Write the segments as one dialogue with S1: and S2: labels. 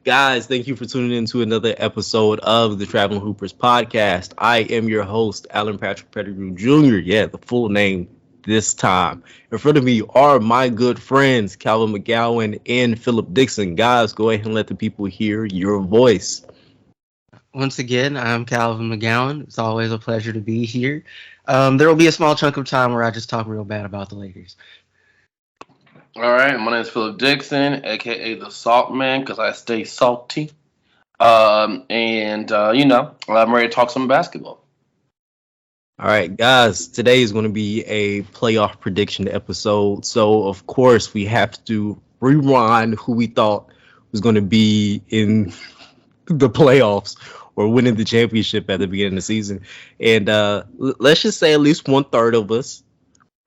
S1: Guys, thank you for tuning in to another episode of the Traveling Hoopers podcast. I am your host, Alan Patrick Pettigrew Jr. Yeah, the full name this time. In front of me are my good friends, Calvin McGowan and Philip Dixon. Guys, go ahead and let the people hear your voice.
S2: Once again, I'm Calvin McGowan. It's always a pleasure to be here. There will be a small chunk of time where I just talk real bad about the Lakers.
S3: All right, my name is Philip Dixon, aka the Salt Man, because I stay salty. I'm ready to talk some basketball.
S1: All right, guys, today is going to be a playoff prediction episode. So, of course, we have to rewind who we thought was going to be in the playoffs or winning the championship at the beginning of the season. And let's just say at least 1/3 of us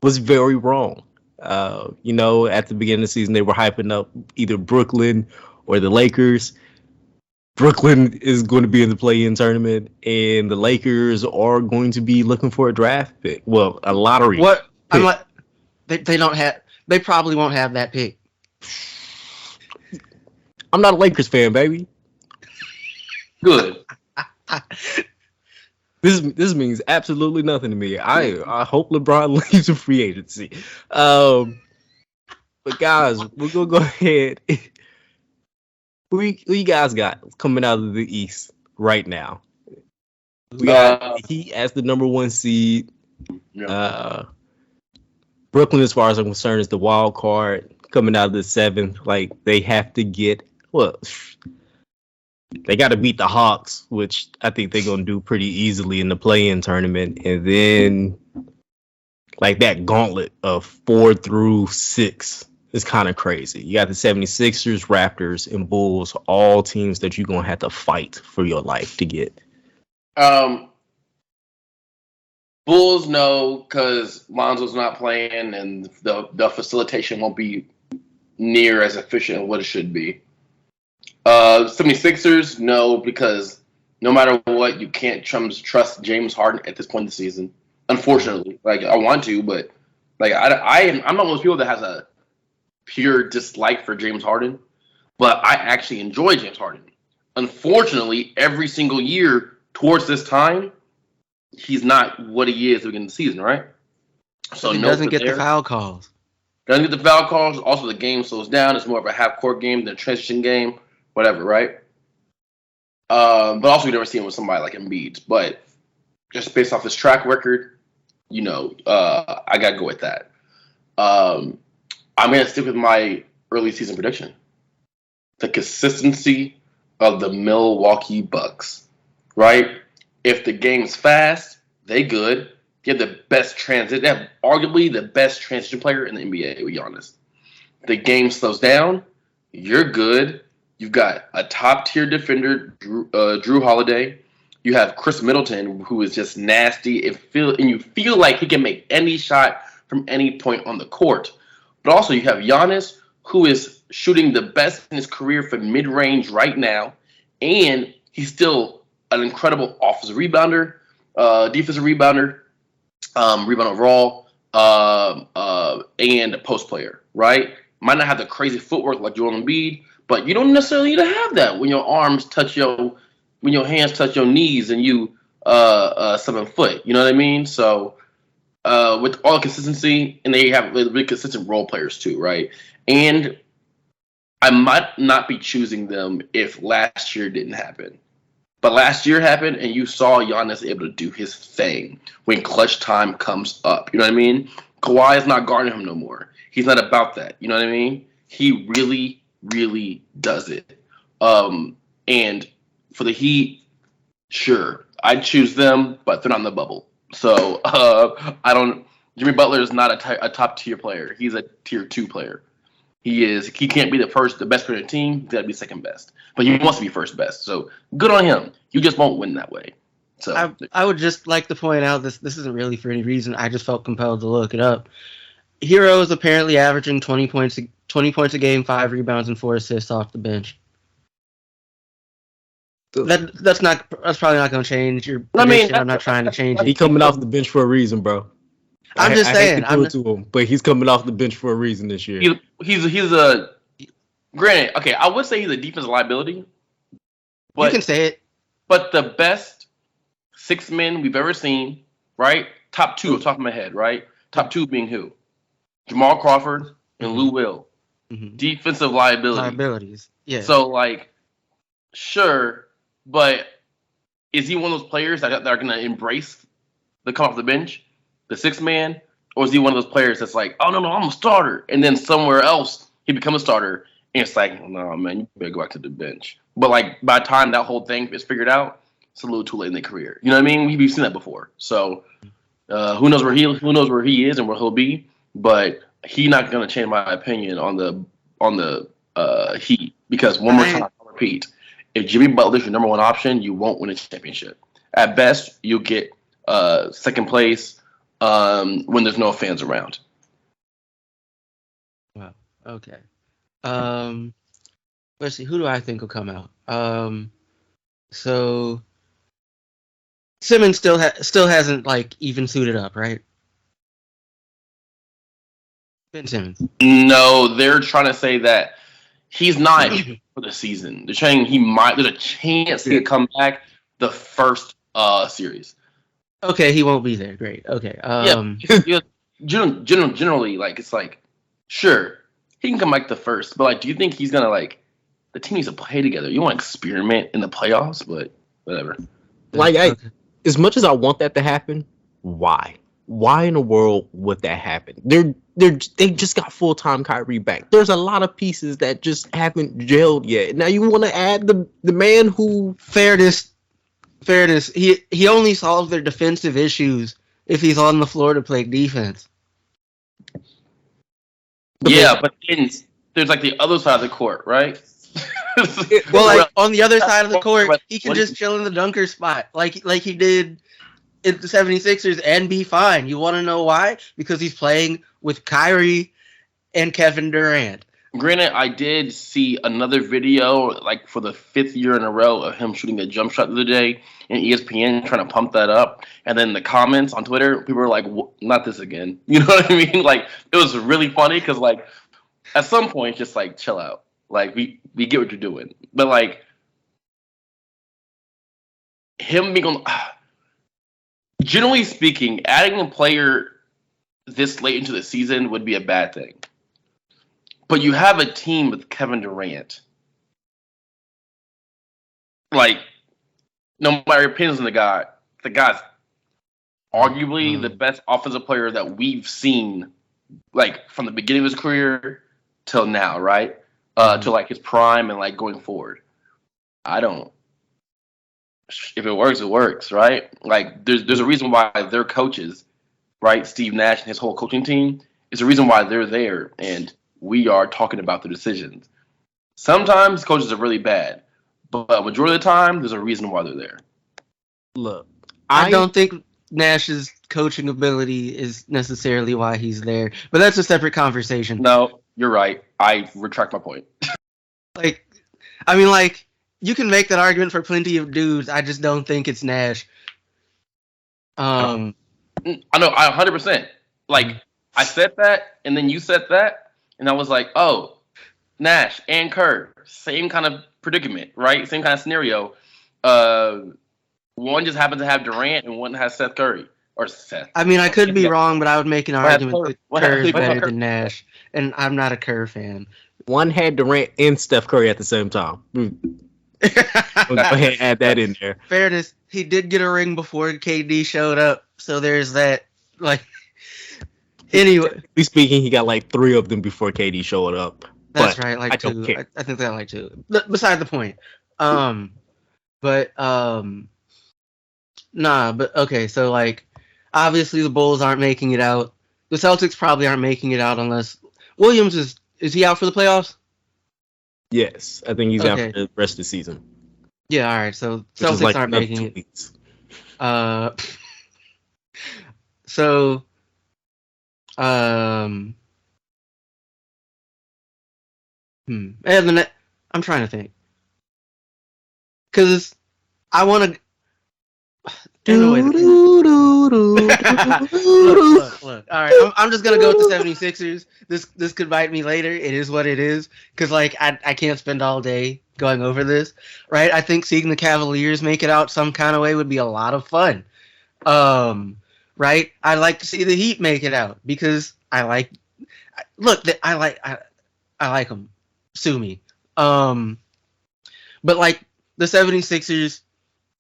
S1: was very wrong. At the beginning of the season, they were hyping up either Brooklyn or the Lakers. Brooklyn is going to be in the play-in tournament, and the Lakers are going to be looking for a draft pick. Well, a lottery.
S2: What?
S1: Pick.
S2: I'm like, they don't have. They probably won't have that pick.
S1: I'm not a Lakers fan, baby.
S3: Good.
S1: This means absolutely nothing to me. I hope LeBron leaves in free agency. But guys, we're gonna go ahead. Who you guys got coming out of the East right now? We got Heat as the number 1 seed.
S3: Yeah.
S1: Brooklyn, as far as I'm concerned, is the wild card coming out of the 7th. Like, they have to get they got to beat the Hawks, which I think they're going to do pretty easily in the play-in tournament. And then, like, that gauntlet of 4 through 6 is kind of crazy. You got the 76ers, Raptors, and Bulls, all teams that you're going to have to fight for your life to get.
S3: Bulls, no, because Lonzo's not playing, and the facilitation won't be near as efficient as what it should be. 76ers, no, because no matter what, you can't trust James Harden at this point in the season. Unfortunately, like I want to, but like I'm not one of those people that has a pure dislike for James Harden, but I actually enjoy James Harden. Unfortunately, every single year towards this time, he's not what he is at the beginning of the season, right?
S2: So he doesn't get the foul calls.
S3: Doesn't get the foul calls. Also, the game slows down. It's more of a half-court game than a transition game. Whatever, right? But also, we never see him with somebody like Embiid. But just based off his track record, I gotta go with that. I'm gonna stick with my early season prediction: the consistency of the Milwaukee Bucks. Right? If the game's fast, they good. They have the best transit. They have arguably the best transition player in the NBA. To be honest, the game slows down. You're good. You've got a top-tier defender, Drew Holiday. You have Chris Middleton, who is just nasty, and you feel like he can make any shot from any point on the court. But also, you have Giannis, who is shooting the best in his career for mid-range right now, and he's still an incredible offensive rebounder, defensive rebounder, rebound overall, and a post player. Right? Might not have the crazy footwork like Joel Embiid. But you don't necessarily need to have that when your hands touch your knees and you 7 foot. You know what I mean? So with all the consistency, and they have really consistent role players too, right? And I might not be choosing them if last year didn't happen. But last year happened, and you saw Giannis able to do his thing when clutch time comes up. You know what I mean? Kawhi is not guarding him no more. He's not about that. You know what I mean? He really does it. And for the Heat, sure, I'd choose them, but they're not in the bubble. So Jimmy Butler is not a top tier player. He's a tier 2 player. He can't be the best player on the team. He's got to be second best. But he wants to be first best. So good on him. You just won't win that way. So
S2: I would just like to point out this isn't really for any reason. I just felt compelled to look it up. Hero is apparently averaging 20 points a game, 5 rebounds, and 4 assists off the bench. That's probably not going to change your prediction. I'm not trying to change it.
S1: He's coming off the bench for a reason, bro.
S2: I'm just saying.
S1: I hate to do it to him, but he's coming off the bench for a reason this year.
S3: He's a Granted, okay, I would say he's a defensive liability, but
S2: you can say it.
S3: but the best six men we've ever seen, right? Top two, off the top of my head, right? Top two being who? Jamal Crawford and Lou Will.
S2: Mhm.
S3: Defensive liability.
S2: Liabilities. Yeah.
S3: So, like, sure, but is he one of those players that are going to embrace the come off the bench, the six man? Or is he one of those players that's like, oh, no, I'm a starter. And then somewhere else, he becomes a starter. And it's like, no, man, you better go back to the bench. But, like, by the time that whole thing is figured out, it's a little too late in their career. You know what I mean? We've seen that before. So, who knows where he is and where he'll be. But he's not going to change my opinion on the Heat. Because one more time, I'll repeat, if Jimmy Butler's your number one option, you won't win a championship. At best, you'll get second place when there's no fans around.
S2: Wow. Okay. Let's see. Who do I think will come out? So Simmons still hasn't like even suited up, right? Ben Simmons.
S3: No, they're trying to say that he's not for the season. They're saying there's a chance he could come back the first series.
S2: Okay, he won't be there. Great. Okay.
S3: Yeah. Generally, like, it's like, sure, he can come back the first, but like, do you think he's gonna like the team needs to play together? You want to experiment in the playoffs, but whatever.
S1: Like, as much as I want that to happen, why? Why in the world would that happen? They just got full-time Kyrie back. There's a lot of pieces that just haven't gelled yet. Now you want to add the man who
S2: fairness. He only solves their defensive issues if he's on the floor to play defense.
S3: Yeah, but then there's like the other side of the court, right?
S2: Well, like on the other side of the court, he can just chill in the dunker spot like he did in the 76ers and be fine. You want to know why? Because he's playing with Kyrie and Kevin Durant.
S3: Granted, I did see another video, like for the 5th year in a row, of him shooting a jump shot the other day, and ESPN trying to pump that up. And then the comments on Twitter, people were like, "Not this again." You know what I mean? Like, it was really funny because, like, at some point, just like chill out. Like, we get what you're doing, but like him being on. Generally speaking, adding a player this late into the season would be a bad thing. But you have a team with Kevin Durant. Like, no matter your opinions on the guy's arguably the best offensive player that we've seen, like, from the beginning of his career till now, right? To like his prime and like going forward. If it works, it works, right? Like, there's a reason why their coaches, right? Steve Nash and his whole coaching team, is the reason why they're there, and we are talking about the decisions. Sometimes coaches are really bad, but majority of the time, there's a reason why they're there.
S1: look.
S2: I don't think Nash's coaching ability is necessarily why he's there, but that's a separate conversation.
S3: No, you're right. I retract my point.
S2: Like, I mean, like, you can make that argument for plenty of dudes. I just don't think it's Nash.
S3: I know, 100%. Like, I said that, and then you said that, and I was like, oh, Nash and Kerr, same kind of predicament, right? Same kind of scenario. One just happens to have Durant, and one has Seth Curry. Or Seth.
S2: I mean, I could be wrong, but I would make an argument that Kerr is better
S3: Kerr?
S2: than Nash, and I'm not a Kerr fan.
S1: One had Durant and Steph Curry at the same time. Go ahead and add that in there.
S2: Fairness, he did get a ring before KD showed up, so there's that. Like, anyway,
S1: Technically speaking, he got like 3 of them before KD showed up.
S2: that's
S1: But
S2: right. Like
S1: I don't
S2: 2.
S1: care.
S2: I think that like 2. Beside the point. But okay. So like, obviously the Bulls aren't making it out. The Celtics probably aren't making it out unless Williams is he out for the playoffs?
S1: Yes, I think he's out
S2: Okay.
S1: for the rest of the season.
S2: Yeah. All right. So
S1: Which is
S2: Celtics
S1: like
S2: aren't
S1: another
S2: making
S1: 2
S2: it.
S1: weeks.
S2: So, and then I'm trying to think, because I want to. Look. All right, I'm just gonna go with the 76ers. This could bite me later. It is what it is. Cause like I can't spend all day going over this, right? I think seeing the Cavaliers make it out some kind of way would be a lot of fun. Right? I'd like to see the Heat make it out because I like them. Sue me. But like the 76ers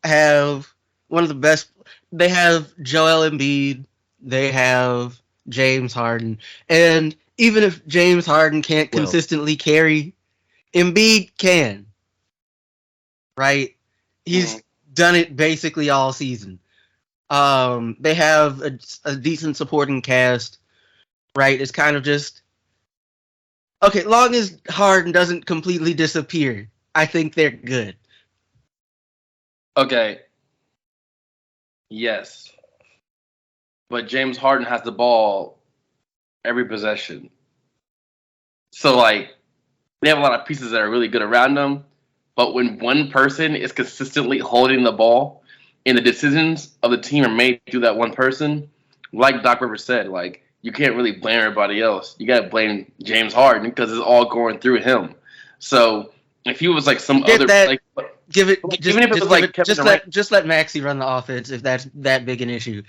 S2: have one of the best. They have Joel Embiid. They have James Harden. And even if James Harden can't consistently carry, Embiid can. Right? He's done it basically all season. They have a decent supporting cast. Right? It's kind of just okay, long as Harden doesn't completely disappear, I think they're good.
S3: Okay. Yes. But James Harden has the ball every possession. So, like, they have a lot of pieces that are really good around them. But when one person is consistently holding the ball and the decisions of the team are made through that one person, like Doc Rivers said, like, you can't really blame everybody else. You got to blame James Harden because it's all going through him. So, if he was like some other...
S2: That,
S3: like,
S2: just let Maxey run the offense if that's that big an issue.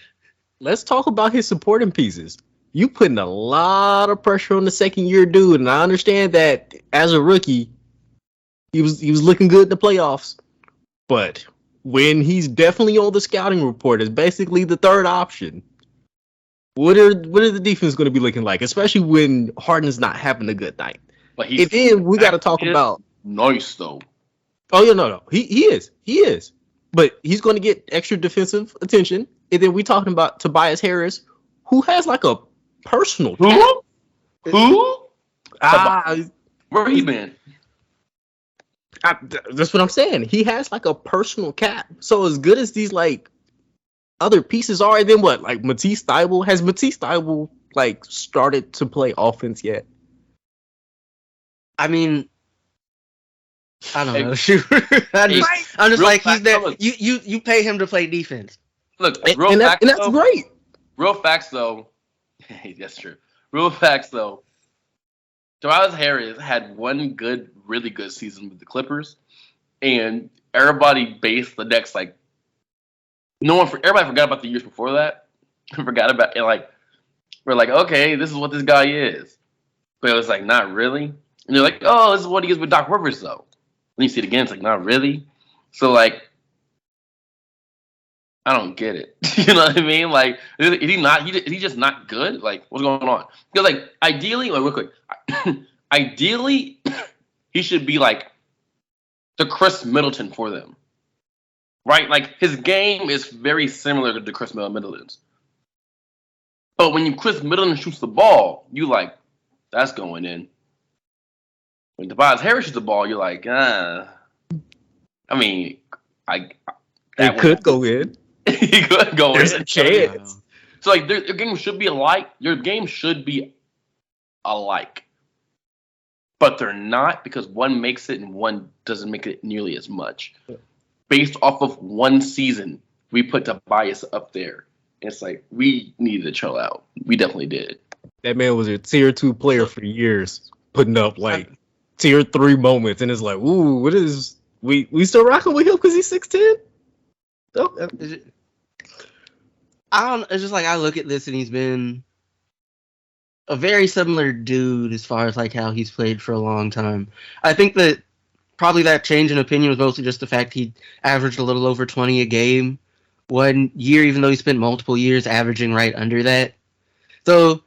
S1: Let's talk about his supporting pieces. You putting a lot of pressure on the second-year dude, and I understand that as a rookie, he was looking good in the playoffs. But when he's definitely on the scouting report as basically the third option, what are the defense going to be looking like? Especially when Harden's not having a good night.
S3: But
S1: and then we got to talk about
S3: nice though.
S1: Oh yeah, no, he is, but he's going to get extra defensive attention. And then we talking about Tobias Harris, who has like a personal
S3: Who?
S1: Where
S3: he been?
S1: That's what I'm saying. He has like a personal cap. So as good as these like other pieces are, then what? Like Matisse Thybulle like started to play offense yet?
S2: I mean, I don't know. Shoot, I'm just like he's there. You pay him to play defense.
S3: Look,
S1: and that's great.
S3: Real facts though, that's true. Real facts though. Tobias Harris had one really good season with the Clippers, and everybody based the next like everybody forgot about the years before that. Forgot about it. Like we're like, okay, this is what this guy is, but it was like not really. And they're like, oh, this is what he is with Doc Rivers though. And you see it again, it's like not really. So like, I don't get it. You know what I mean? Like, is he just not good? Like, what's going on? Because like, ideally, like real quick, ideally, he should be like the Chris Middleton for them, right? Like his game is very similar to Chris Middleton's. But when Chris Middleton shoots the ball, you like, that's going in. When Tobias Harris shoots the ball, you're like, I mean,
S1: it could go in.
S3: He could go in.
S1: There's a chance.
S3: So like, your game should be alike. Your game should be alike, but they're not because one makes it and one doesn't make it nearly as much. Based off of one season, we put Tobias up there. It's like we needed to chill out. We definitely did.
S1: That man was a tier 2 player for years, putting up like tier 3 moments, and it's like, ooh, what is we still rocking with him because he's 6'10"? Oh,
S2: I don't. It's just like I look at this and he's been a very similar dude as far as like how he's played for a long time. I think that probably that change in opinion was mostly just the fact he averaged a little over 20 a game one year, even though he spent multiple years averaging right under that. So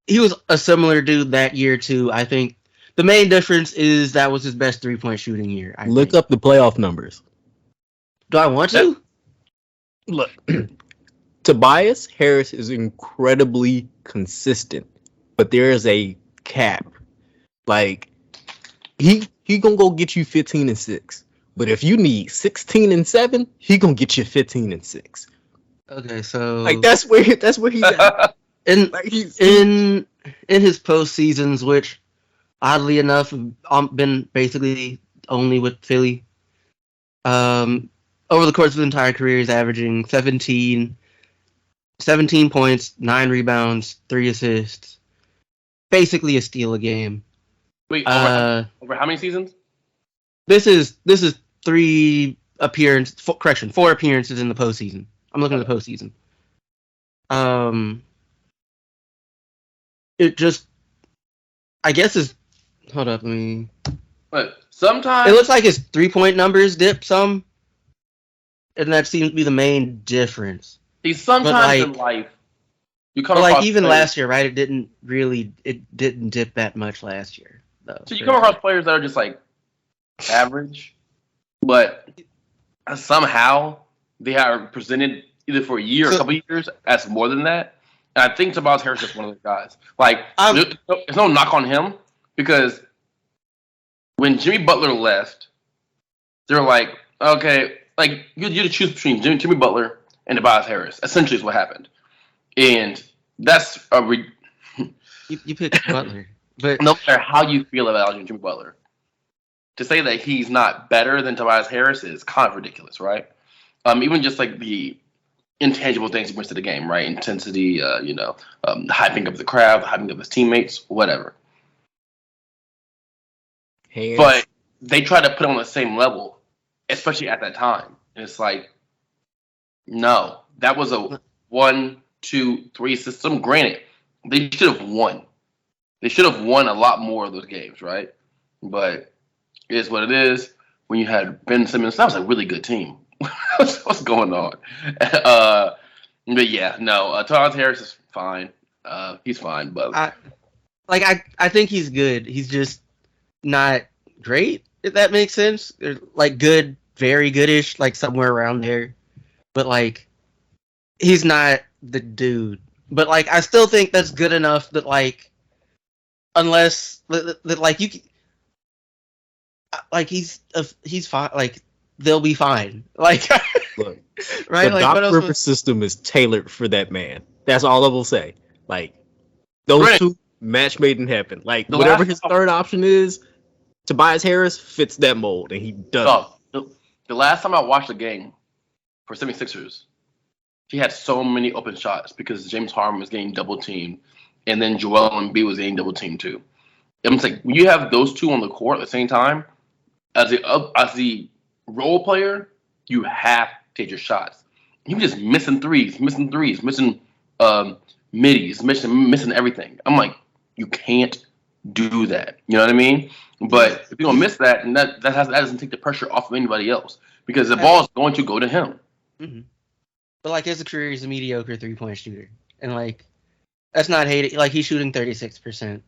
S2: he was a similar dude that year too. I think the main difference is that was his best 3-point shooting year.
S1: Look up the playoff numbers.
S2: Do I want to?
S1: Look, Tobias Harris is incredibly consistent, but there is a cap. Like he gonna go get you 15 and 6, but if you need 16 and 7, he gonna get you 15 and 6.
S2: Okay, so
S1: like that's where he's at.
S2: in his postseasons, which oddly enough been basically only with Philly. over the course of his entire career, he's averaging 17 points, 9 rebounds, 3 assists. Basically a steal a game.
S3: Wait, over how many seasons?
S2: This is 4 appearances in the postseason. I'm looking at the postseason. It just, I guess is, hold up,
S3: But sometimes
S2: it looks like his 3-point numbers dip some, and that seems to be the main difference.
S3: Sometimes in life, you come
S2: across
S3: players,
S2: last year, right? It didn't dip that much last year, though.
S3: So you come across players that are just like average, but somehow they are presented either for a year or a couple of years as more than that. And I think Tobias Harris is one of those guys. Like, there's no knock on him because when Jimmy Butler left, they were like, okay, like you had to choose between Jimmy Butler and Tobias Harris. Essentially, is what happened, and that's
S2: you picked Butler, but
S3: no matter how you feel about Jimmy Butler, to say that he's not better than Tobias Harris is kind of ridiculous, right? Even just like the intangible things he brings to the game, right? Intensity, hyping up the crowd, hyping up his teammates, whatever. But they try to put him on the same level, especially at that time. And it's like, no, that was a 1, 2, 3 system. Granted, they should have won. They should have won a lot more of those games, right? But it is what it is. When you had Ben Simmons, that was a really good team. What's going on? But yeah, no. Tobias Harris is fine. He's fine, but
S2: I think he's good. He's just not great, if that makes sense. Like good, very goodish, like somewhere around there. But like, he's not the dude. But like, I still think that's good enough that like, unless that like you, like he's fine. Like they'll be fine. Like,
S1: look,
S2: right?
S1: The Doc Rivers system is tailored for that man. That's all I will say. Like those two, match made in heaven. Like whatever his third option is, Tobias Harris fits that mold, and he does.
S3: The last time I watched a game for 76ers, he had so many open shots because James Harden was getting double teamed, and then Joel Embiid was getting double teamed too. And it's like when you have those two on the court at the same time, as the role player, you have to take your shots. He was just missing threes, missing middies, missing everything. I'm like, you can't do that. You know what I mean? But if you don't miss that, and that doesn't take the pressure off of anybody else because the ball is going to go to him.
S2: Mm-hmm. But like his career, he's a mediocre 3-point shooter, and like that's not hating. Like he's shooting 36%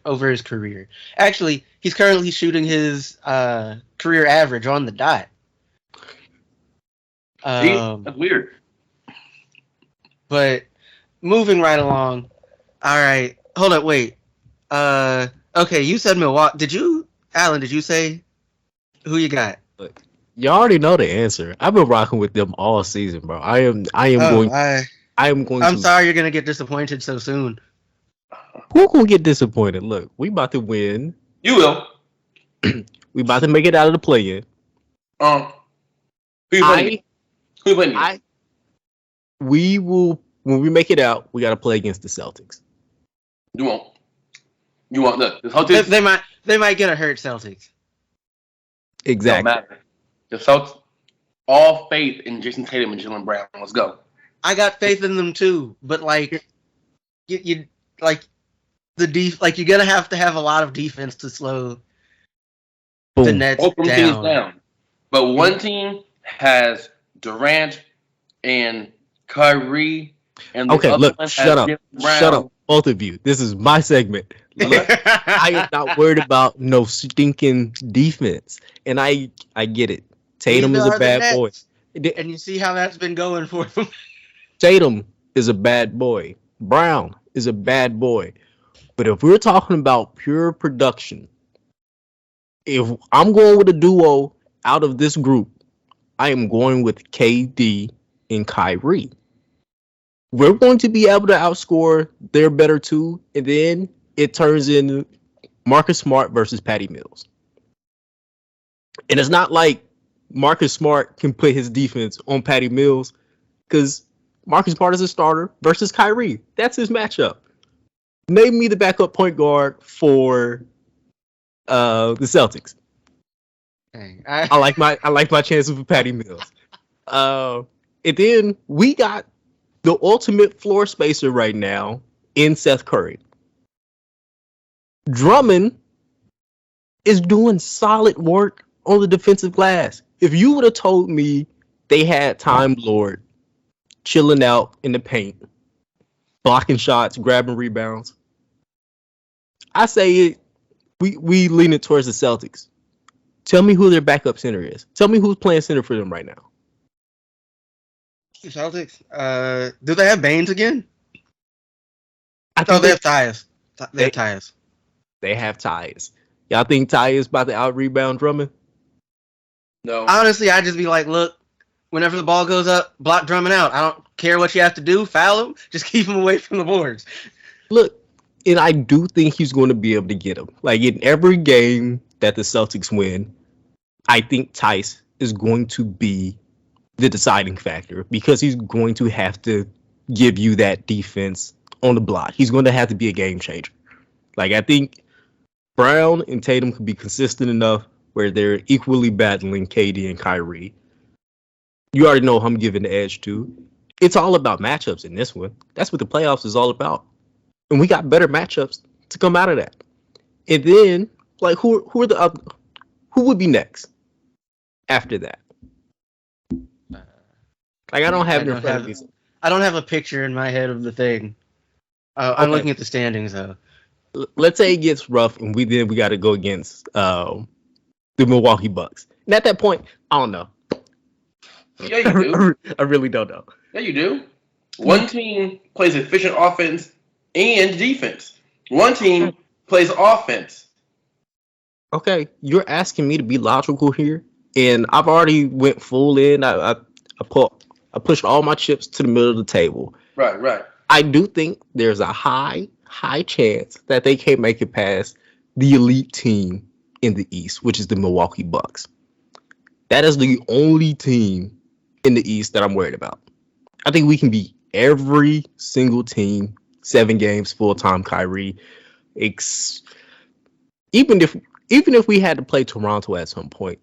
S2: over his career. Actually, he's currently shooting his career average on the dot.
S3: That's weird.
S2: But moving right along. All right, hold up, wait. Okay, you said Milwaukee. Alan, did you say who you got?
S1: Look, you already know the answer. I've been rocking with them all season, bro. I'm
S2: sorry you're gonna get disappointed so soon.
S1: Who gonna get disappointed? Look, we about to win.
S3: You will.
S1: We about to make it out of the play-in.
S3: Who you playing?
S1: We will, when we make it out, we gotta play against the Celtics.
S3: You won't. Look, the Celtics.
S2: They might get a hurt Celtics.
S1: Exactly.
S3: Don't matter. The Celtics. All faith in Jason Tatum and Jaylen Brown. Let's go.
S2: I got faith in them too, but like, you like the like you're gonna have to have a lot of defense to slow the Nets down.
S3: But one team has Durant and Kyrie, and the other
S1: look,
S3: one
S1: shut
S3: has
S1: up, both of you. This is my segment. Look, I am not worried about no stinking defense, and I get it. Tatum is a bad boy,
S2: and you see how that's been going for them.
S1: Tatum is a bad boy. Brown is a bad boy. But if we're talking about pure production, if I'm going with a duo out of this group, I am going with KD and Kyrie. We're going to be able to outscore their better two, and then it turns into Marcus Smart versus Patty Mills. And it's not like Marcus Smart can put his defense on Patty Mills because Marcus Smart is a starter versus Kyrie. That's his matchup. Name me the backup point guard for the Celtics.
S2: Dang.
S1: I like my chances with Patty Mills. And then we got the ultimate floor spacer right now in Seth Curry. Drummond is doing solid work on the defensive glass. If you would have told me they had Time Lord chilling out in the paint, blocking shots, grabbing rebounds, I say we lean it towards the Celtics. Tell me who their backup center is. Tell me who's playing center for them right now.
S2: The Celtics. Do they have Baines again?
S1: I
S2: No,
S1: think
S2: they have Tyus. They have Tyus.
S1: They have Tyus. Y'all think Tyus is about to out rebound Drummond?
S3: No.
S2: Honestly, I'd just be like, look, whenever the ball goes up, block Drummond out. I don't care what you have to do. Foul him. Just keep him away from the boards.
S1: Look, and I do think he's going to be able to get him. Like in every game that the Celtics win, I think Tyus is going to be the deciding factor because he's going to have to give you that defense on the block. He's going to have to be a game changer. Like I think Brown and Tatum could be consistent enough where they're equally battling KD and Kyrie. You already know who I'm giving the edge to. It's all about matchups in this one. That's what the playoffs is all about. And we got better matchups to come out of that. And then, like, who are the other? Who would be next after that? Like, I don't have it in front of me.
S2: I don't have a picture in my head of the thing. I'm looking at the standings though.
S1: Let's say it gets rough, and we got to go against the Milwaukee Bucks. And at that point, I don't know.
S3: Yeah, you do.
S1: I really don't know.
S3: Yeah, you do. One team plays efficient offense and defense. One team plays offense.
S1: Okay, you're asking me to be logical here, and I've already went full in. I pushed all my chips to the middle of the table.
S3: Right.
S1: I do think there's a high chance that they can't make it past the elite team in the East, which is the Milwaukee Bucks. That is the only team in the East that I'm worried about. I think we can beat every single team, 7 games, full-time Kyrie. Even if we had to play Toronto at some point,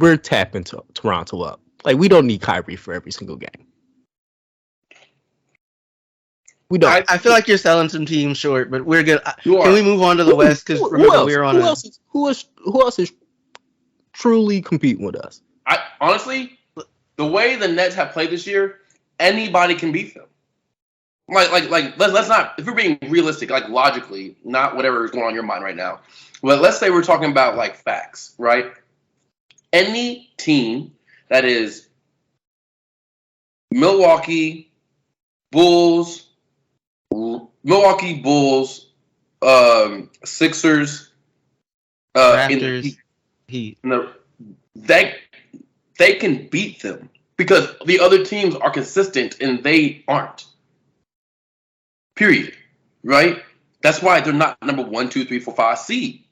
S1: we're tapping Toronto up. Like, we don't need Kyrie for every single game. We don't.
S2: I feel like you're selling some teams short, but we're good.
S3: You are.
S2: Can we move on to the West? Because remember, we were on
S1: who else is truly competing with us?
S3: Honestly, the way the Nets have played this year, anybody can beat them. Like let's not, if we're being realistic, like logically, not whatever is going on in your mind right now. But let's say we're talking about like facts, right? Any team that is Milwaukee Bulls, Sixers,
S2: Raptors, Heat.
S3: They can beat them because the other teams are consistent and they aren't. Period. Right? That's why they're not number 1, 2, 3, 4, 5 seed.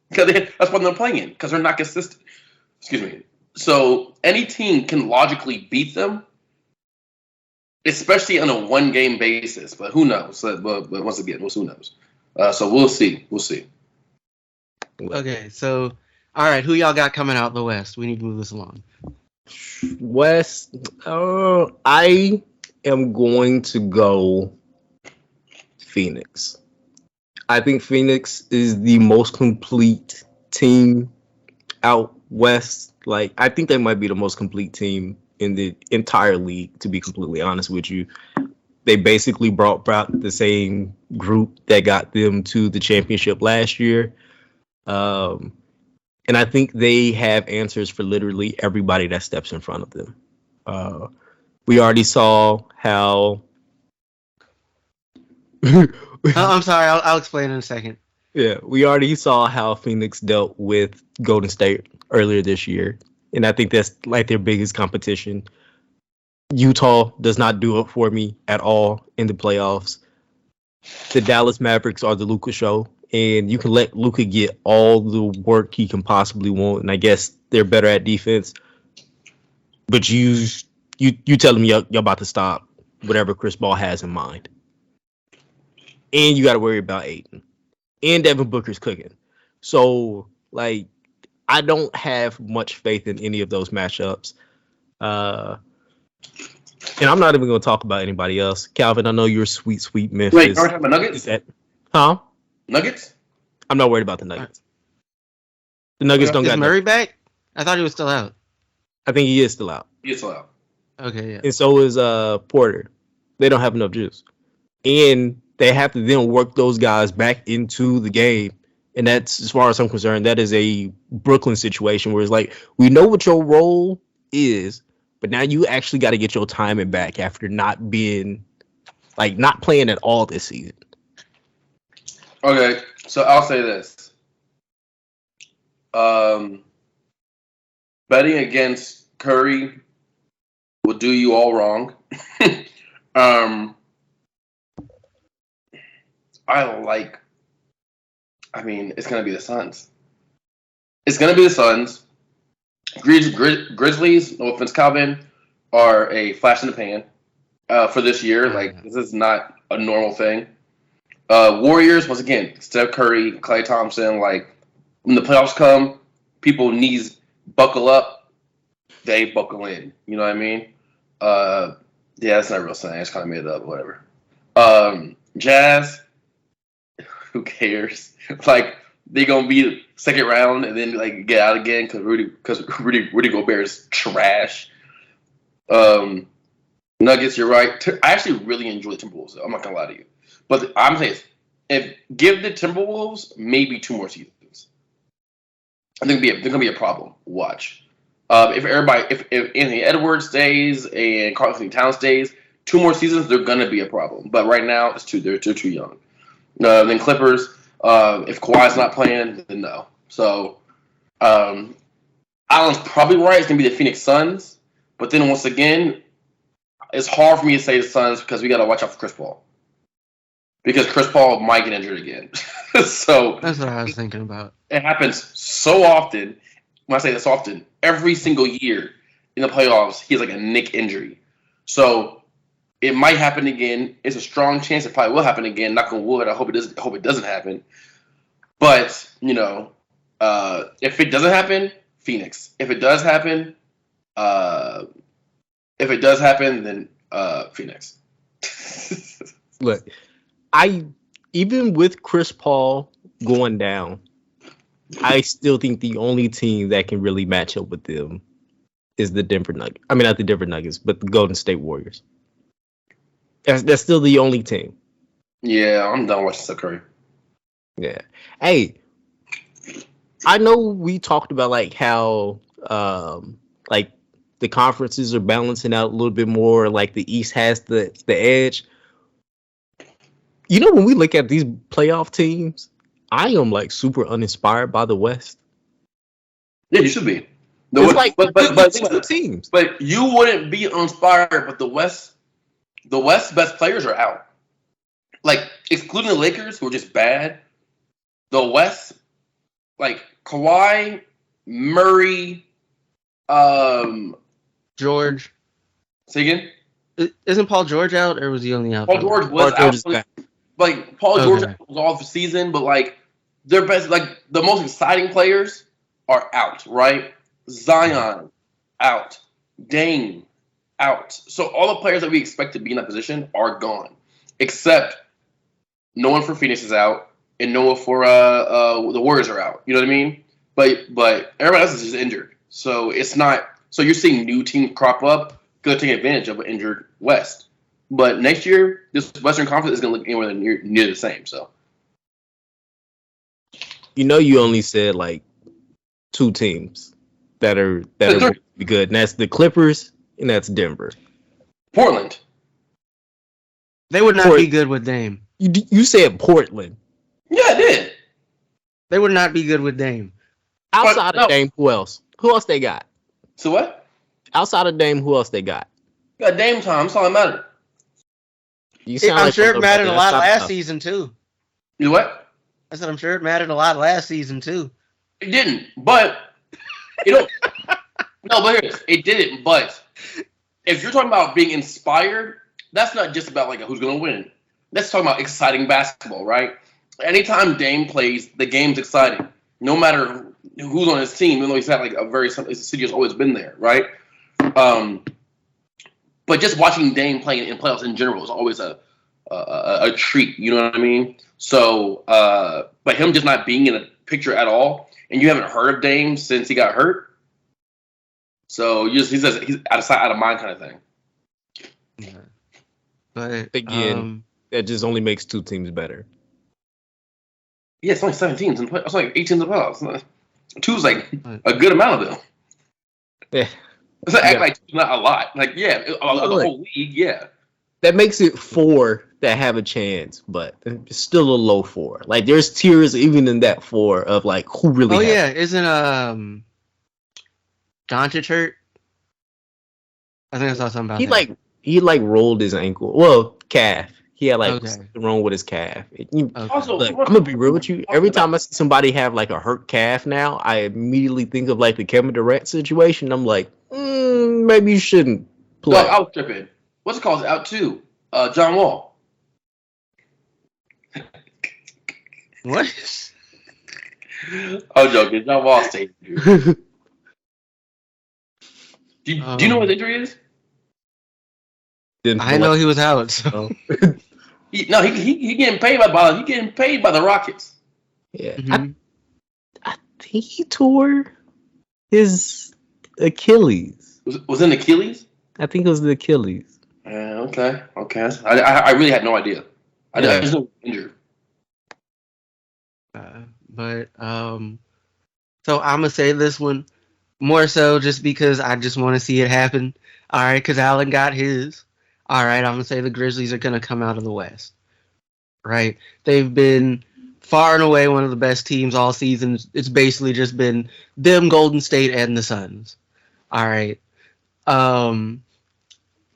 S3: Because that's what they're playing in. Because they're not consistent. Excuse me. So any team can logically beat them, especially on a 1-game basis. But who knows? But once again, who knows? So we'll see.
S2: Okay, so all right, who y'all got coming out the West? We need to move this along.
S1: West, I am going to go Phoenix. I think Phoenix is the most complete team out West. Like, I think they might be the most complete team in the entire league, to be completely honest with you. They basically brought the same group that got them to the championship last year. And I think they have answers for literally everybody that steps in front of them. We already saw how...
S2: I'm sorry, I'll explain in a second.
S1: Yeah, we already saw how Phoenix dealt with Golden State earlier this year. And I think that's like their biggest competition. Utah does not do it for me at all in the playoffs. The Dallas Mavericks are the Luka show. And you can let Luka get all the work he can possibly want. And I guess they're better at defense. But you telling me you're about to stop whatever Chris Paul has in mind, and you got to worry about Ayton, and Devin Booker's cooking. So like, I don't have much faith in any of those matchups. And I'm not even going to talk about anybody else. Calvin, I know you're sweet Memphis.
S3: Wait, you're talking about Nuggets?
S1: Huh?
S3: Nuggets?
S1: I'm not worried about the Nuggets. The Nuggets don't got.
S2: Is Murray back? I thought he was still out.
S1: I think he is still out.
S3: He is still out.
S2: Okay, yeah.
S1: And so is Porter. They don't have enough juice. And they have to then work those guys back into the game. And that's, as far as I'm concerned, that is a Brooklyn situation where it's like, we know what your role is, but now you actually got to get your timing back after not playing at all this season.
S3: Okay, so I'll say this. Betting against Curry will do you all wrong. It's going to be the Suns. It's going to be the Suns. Grizzlies, no offense, Calvin, are a flash in the pan for this year. Like, this is not a normal thing. Warriors, once again, Steph Curry, Klay Thompson, like, when the playoffs come, people knees buckle up, they buckle in. You know what I mean? Yeah, that's not a real saying. I just kind of made it up, whatever. Jazz, who cares? Like, they're going to be second round and then, like, get out again because Rudy Gobert is trash. Nuggets, you're right. I actually really enjoy the Timberwolves. I'm not going to lie to you. But I'm saying, give the Timberwolves maybe 2 more seasons. I think they're going to be a problem. Watch. If Anthony Edwards stays and Karl Anthony Towns stays, 2 more seasons, they're going to be a problem. But right now, they're too young. Then Clippers, if Kawhi's not playing, then no. So, Alan's probably right. It's going to be the Phoenix Suns. But then once again, it's hard for me to say the Suns because we got to watch out for Chris Paul. Because Chris Paul might get injured again. So
S2: that's what I was thinking about.
S3: It happens so often. When I say this often, every single year in the playoffs, he has like a Nick injury. So it might happen again. It's a strong chance it probably will happen again. Knock on wood. I hope it doesn't happen. But if it doesn't happen, Phoenix. If it does happen, then Phoenix.
S1: Look, even with Chris Paul going down, I still think the only team that can really match up with them is the Denver Nuggets. I mean, not the Denver Nuggets, but the Golden State Warriors. That's still the only team.
S3: Yeah, I'm done watching Steph Curry.
S1: Yeah. Hey, I know we talked about like how like the conferences are balancing out a little bit more. Like the East has the edge. You know, when we look at these playoff teams, I am like super uninspired by the West.
S3: Yeah, you should be.
S1: But teams.
S3: But you wouldn't be uninspired. But the West's best players are out. Like excluding the Lakers, who are just bad. The West, like Kawhi, Murray,
S2: George.
S3: Say again.
S2: Isn't Paul George out, or was he only out?
S3: Paul George was out. Like Paul George was off the season, but like their best, like the most exciting players are out, right? Zion out, Dame out. So all the players that we expect to be in that position are gone, except no one for Phoenix is out, and no one for the Warriors are out. You know what I mean? But everybody else is just injured, so it's not. So you're seeing new teams crop up, going to take advantage of an injured West. But next year, this Western Conference is going to look anywhere near the same. So,
S1: you know, you only said like 2 teams that are be good, and that's the Clippers and that's Denver.
S3: Portland.
S2: They would not be good with Dame.
S1: You said Portland.
S3: Yeah, I did.
S2: They would not be good with Dame.
S1: Outside of Dame, who else? Who else they got?
S3: So what?
S1: Outside of Dame, who else they got?
S3: Got Dame time. That's all that matters.
S2: I'm sure it mattered a lot last season too.
S3: You what?
S2: I said I'm sure it mattered a lot last season too.
S3: It didn't, but you No, but here, it didn't. But if you're talking about being inspired, that's not just about like who's going to win. That's talking about exciting basketball, right? Anytime Dame plays, the game's exciting. No matter who's on his team, even though he's had like City has always been there, right? But just watching Dame play in playoffs in general is always a treat. You know what I mean? So, but him just not being in a picture at all, and you haven't heard of Dame since he got hurt. So he's out of sight, out of mind kind of thing.
S2: Yeah. But
S1: Again, that just only makes two teams better.
S3: Yeah, it's only 7 teams in play. It's like 8 teams in playoffs. 2 is like a good amount of them.
S1: Yeah.
S3: It's not act like 2 is not a lot. Like, yeah, the whole league, yeah.
S1: That makes it 4 that have a chance, but it's still a low 4. Like, there's tiers even in that 4 of like who really.
S2: Oh yeah, isn't Doncic hurt? I think I saw something about that.
S1: He rolled his ankle. Well, calf. He had something wrong with his calf.
S3: Also,
S1: look, I'm gonna be real with you. Every time I see somebody have like a hurt calf now, I immediately think of like the Kevin Durant situation. I'm like, maybe you shouldn't play.
S3: No, I was tripping. What's it called? Out too. John Wall.
S2: What?
S3: I'm joking. John Wall stayed here. Do you know what his injury is?
S2: I know he was out. So
S3: he getting paid by the Rockets.
S1: Yeah,
S2: mm-hmm.
S1: I think he tore his Achilles.
S3: Was it an Achilles?
S1: I think it was the Achilles.
S3: Okay. I really had no idea. I just know injured.
S2: But so I'm gonna say this one more so just because I just want to see it happen. All right, because Allen got his. All right, I'm gonna say the Grizzlies are gonna come out of the West. Right, they've been far and away one of the best teams all season. It's basically just been them, Golden State, and the Suns. All right,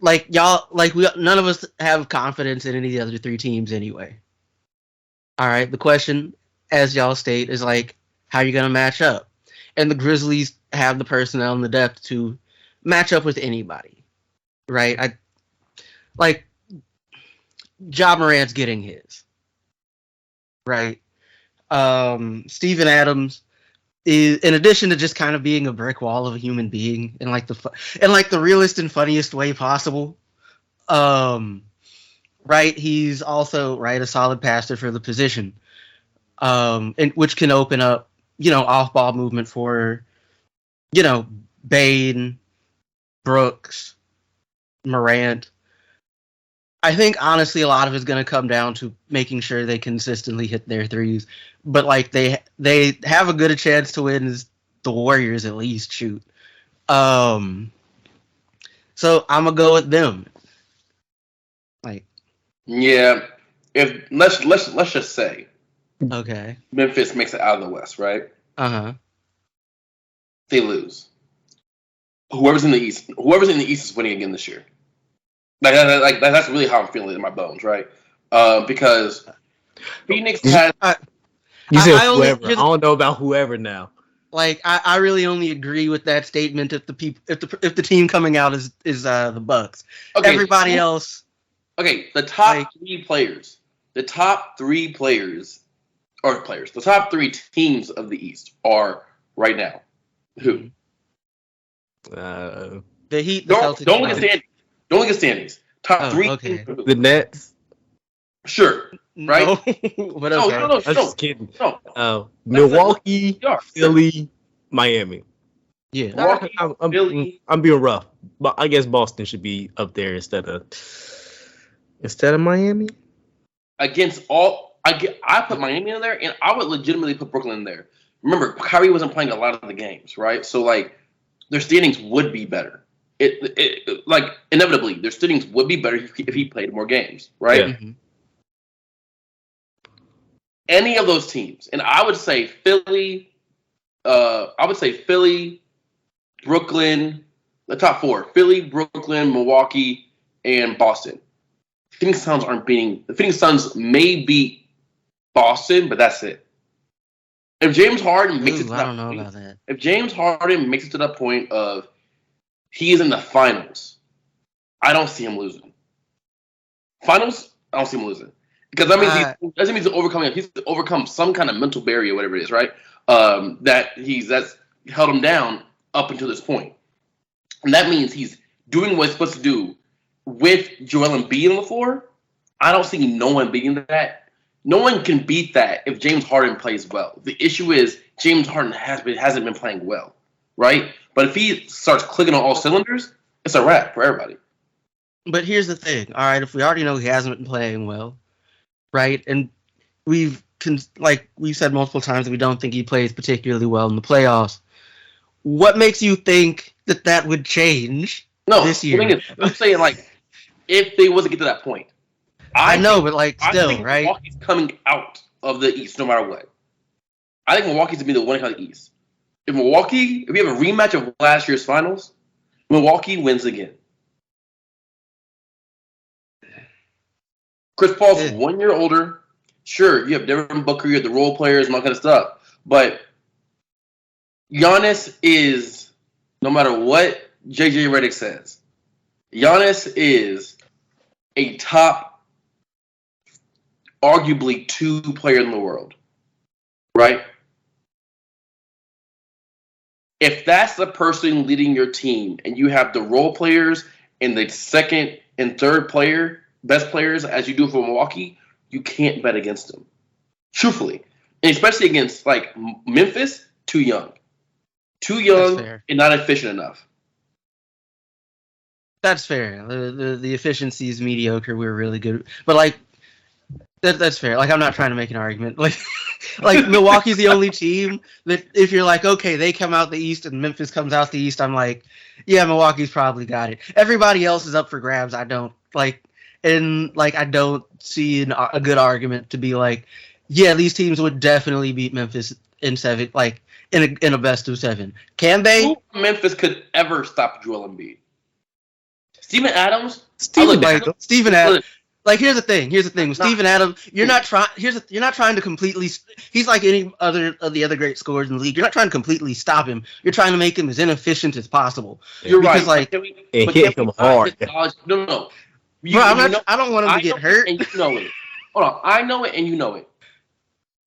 S2: like y'all, none of us have confidence in any of the other 3 teams anyway. All right, the question, as y'all state, is like, how are you gonna match up? And the Grizzlies have the personnel and the depth to match up with anybody, right? Ja Morant's getting his, right? Steven Adams is, in addition to just kind of being a brick wall of a human being in like the realest and funniest way possible, right? He's also a solid passer for the position, and which can open up off ball movement for Bane, Brooks, Morant. I think honestly a lot of it's going to come down to making sure they consistently hit their threes, but like they have a good chance to win as the Warriors at least shoot. So I'm gonna go with them. Like,
S3: yeah, if let's just say,
S2: okay,
S3: Memphis makes it out of the West, right? They lose. Whoever's in the East is winning again this year. Like that's really how I'm feeling in my bones, right? Because Phoenix has.
S1: You said whoever. I don't know about whoever now.
S2: Like I really only agree with that statement if the team coming out is the Bucks. Okay, everybody else.
S3: Okay, the top 3 players. The top 3 players, the top 3 teams of the East are right now. Who?
S2: The Heat. The
S3: Celtics. Don't look at standings. Don't look at standings. Top 3.
S2: Okay.
S1: The Nets.
S3: Sure. Right?
S2: No, but okay.
S1: No. I'm just kidding. No. Milwaukee, Philly, Miami.
S2: Yeah.
S3: Milwaukee, Philly.
S1: I'm being rough, but I guess Boston should be up there instead of Miami.
S3: Against all, I put Miami in there, and I would legitimately put Brooklyn in there. Remember, Kyrie wasn't playing a lot of the games, right? So like, their standings would be better. It like inevitably their standings would be better if he played more games, right?
S1: Yeah.
S2: Mm-hmm.
S3: Any of those teams, and I would say Philly, Brooklyn, the top 4: Philly, Brooklyn, Milwaukee, and Boston. The Phoenix Suns may beat Boston, but that's it. If James Harden makes it to that point of he is in the finals, I don't see him losing. Finals, I don't see him losing. Because that means he's overcome some kind of mental barrier, whatever it is, right? That's held him down up until this point. And that means he's doing what he's supposed to do with Joel Embiid on the floor. I don't see no one beating that. No one can beat that if James Harden plays well. The issue is James Harden hasn't been playing well, right? But if he starts clicking on all cylinders, it's a wrap for everybody.
S2: But here's the thing. All right, if we already know he hasn't been playing well, right? And we've said multiple times that we don't think he plays particularly well in the playoffs. What makes you think that would change this year?
S3: I'm saying, like, if they was to get to that point.
S2: I know, but still,
S3: I think
S2: right?
S3: Milwaukee's coming out of the East no matter what. I think Milwaukee's going to be the winner of the East. If we have a rematch of last year's finals, Milwaukee wins again. Chris Paul's 1 year older. Sure, you have Devin Booker, you have the role players and all kind of stuff. But Giannis is, no matter what JJ Redick says, Giannis is a top, arguably 2 player in the world. Right? If that's the person leading your team and you have the role players and the second and third best players as you do for Milwaukee, you can't bet against them. Truthfully. And especially against like Memphis, too young. Too young and not efficient enough.
S2: That's fair. The efficiency is mediocre. We're really good. But that's fair. I'm not trying to make an argument. Milwaukee's the only team that if you're okay, they come out the East and Memphis comes out the East, I'm like, yeah, Milwaukee's probably got it. Everybody else is up for grabs. I don't I don't see a good argument to be yeah, these teams would definitely beat Memphis in 7, in a best of 7. Can they?
S3: Who Memphis could ever stop Joel Embiid? Steven Adams.
S2: Steven Adams. Here's the thing with Steven Adams, you're not trying to completely. He's like any other of the other great scorers in the league. You're not trying to completely stop him. You're trying to make him as inefficient as possible.
S3: You're right.
S1: Hit him hard.
S3: No.
S2: I don't want him to get hurt.
S3: And you know it. Hold on. I know it and you know it.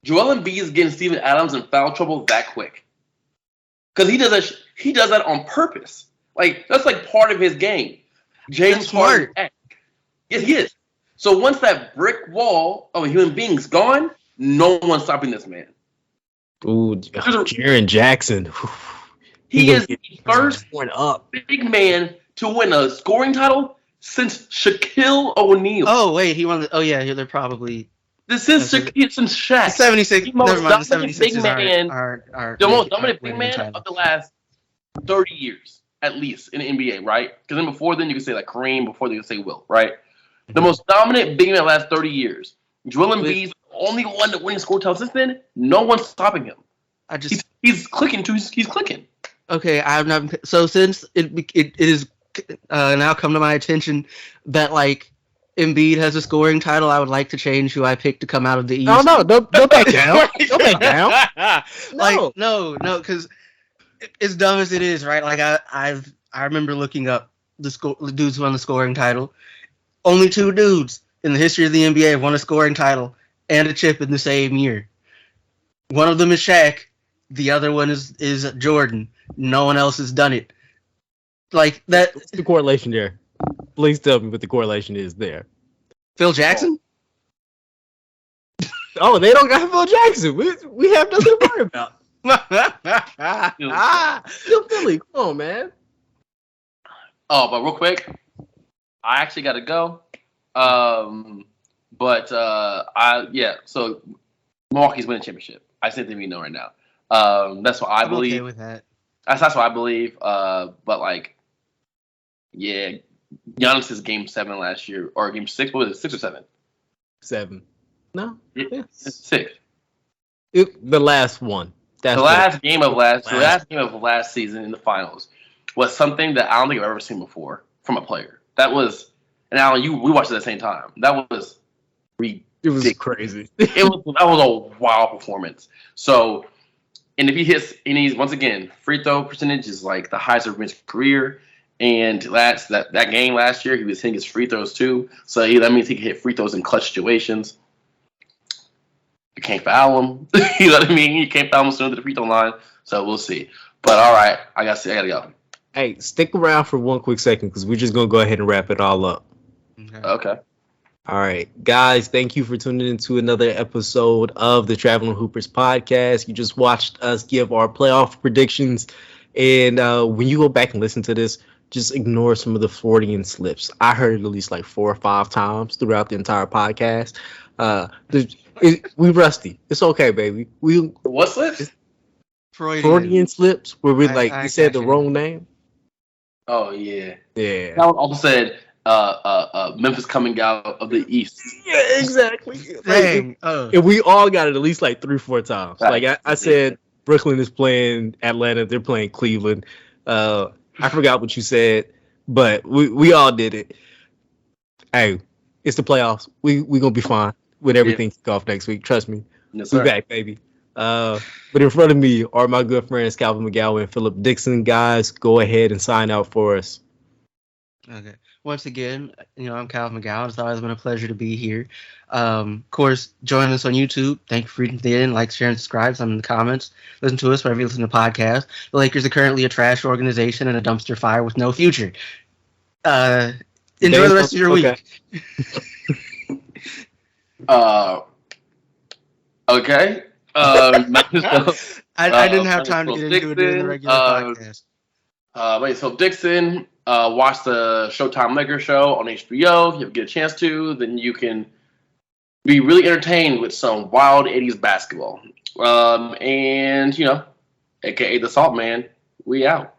S3: Joel Embiid is getting Steven Adams in foul trouble that quick. Because he does that on purpose. That's part of his game. James Harden. Yes, he is. So once that brick wall of a human being's gone, no one's stopping this man.
S1: Ooh, Jaren Jackson.
S3: He is the first big man to win a scoring title since Shaquille O'Neal.
S2: Oh, wait, he won they're probably...
S3: This is since Shaq.
S2: 76. Never mind, the 76ers
S3: big man, the most dominant big man of the last 30 years, at least, in the NBA, right? Because then before then, you could say Kareem, before you could say Wilt, right? Mm-hmm. The most dominant big man of the last 30 years. Joel Embiid's the only one that winning score title since then. No one's stopping him. He's clicking too. He's clicking.
S2: Okay, I'm not. So since it is now come to my attention that Embiid has a scoring title, I would like to change who I picked to come out of the East.
S1: Oh no, don't back down. Don't back down.
S2: No, because as dumb as it is, right? I remember looking up the dudes who won the scoring title. Only 2 dudes in the history of the NBA have won a scoring title and a chip in the same year. One of them is Shaq. The other one is Jordan. No one else has done it. That.
S1: What's the correlation there? Please tell me what the correlation is there.
S2: Phil Jackson?
S1: Oh, they don't got Phil Jackson. We have nothing to worry about. Still Philly. Come on, man.
S3: Oh, but real quick, I actually got to go. So Milwaukee's winning championship. I think they know right now. That's what I believe.
S2: Okay with that.
S3: That's what I believe. Giannis's game 7 last year, or game 6. What was it? 6 or 7?
S1: 7. No,
S3: it's 6.
S1: The last one.
S3: The last game of last season in the finals was something that I don't think I've ever seen before from a player. That was, and Alan, we watched it at the same time. That was ridiculous.
S1: It was crazy.
S3: That was a wild performance. So, and if he hits, and he's once again free throw percentage is the highest of his career. And that game last year, he was hitting his free throws too. So that means he can hit free throws in clutch situations. You can't foul him. You know what I mean? You can't foul him sooner to the free throw line. So we'll see. But all right, I gotta go.
S1: Hey, stick around for one quick second because we're just gonna go ahead and wrap it all up.
S3: Okay.
S1: All right, guys, thank you for tuning into another episode of the Traveling Hoopers podcast. You just watched us give our playoff predictions. And when you go back and listen to this, just ignore some of the Freudian slips. I heard it at least like 4 or 5 times throughout the entire podcast. We rusty. It's okay, baby.
S3: What slips?
S1: Freudian slips where we you said the wrong name.
S3: Oh yeah.
S1: Yeah.
S3: That one also said Memphis coming out of the East.
S1: Yeah, exactly.
S2: Dang.
S1: And we all got it at least like 3 or 4 times.
S3: Right.
S1: Like I said, Brooklyn is playing Atlanta. They're playing Cleveland. I forgot what you said, but we all did it. Hey, it's the playoffs. We gonna be fine with everything kick off next week. Trust me.
S3: Yes,
S1: We're
S3: sir.
S1: back, baby. But in front of me are my good friends Calvin McGowan and Philip Dixon. Guys, go ahead and sign out for us.
S2: Okay. Once again, I'm Calvin McGowan. It's always been a pleasure to be here. Of course, join us on YouTube. Thank you for tuning in. Like, share, and subscribe. Some in the comments. Listen to us wherever you listen to podcasts. The Lakers are currently a trash organization and a dumpster fire with no future. Enjoy the rest of your week.
S3: Okay.
S2: I didn't have time to get into it during the regular podcast.
S3: So Dixon, watch the Showtime Lakers show on HBO. If you get a chance to, then you can be really entertained with some wild 80s basketball. And, aka the Salt Man, we out.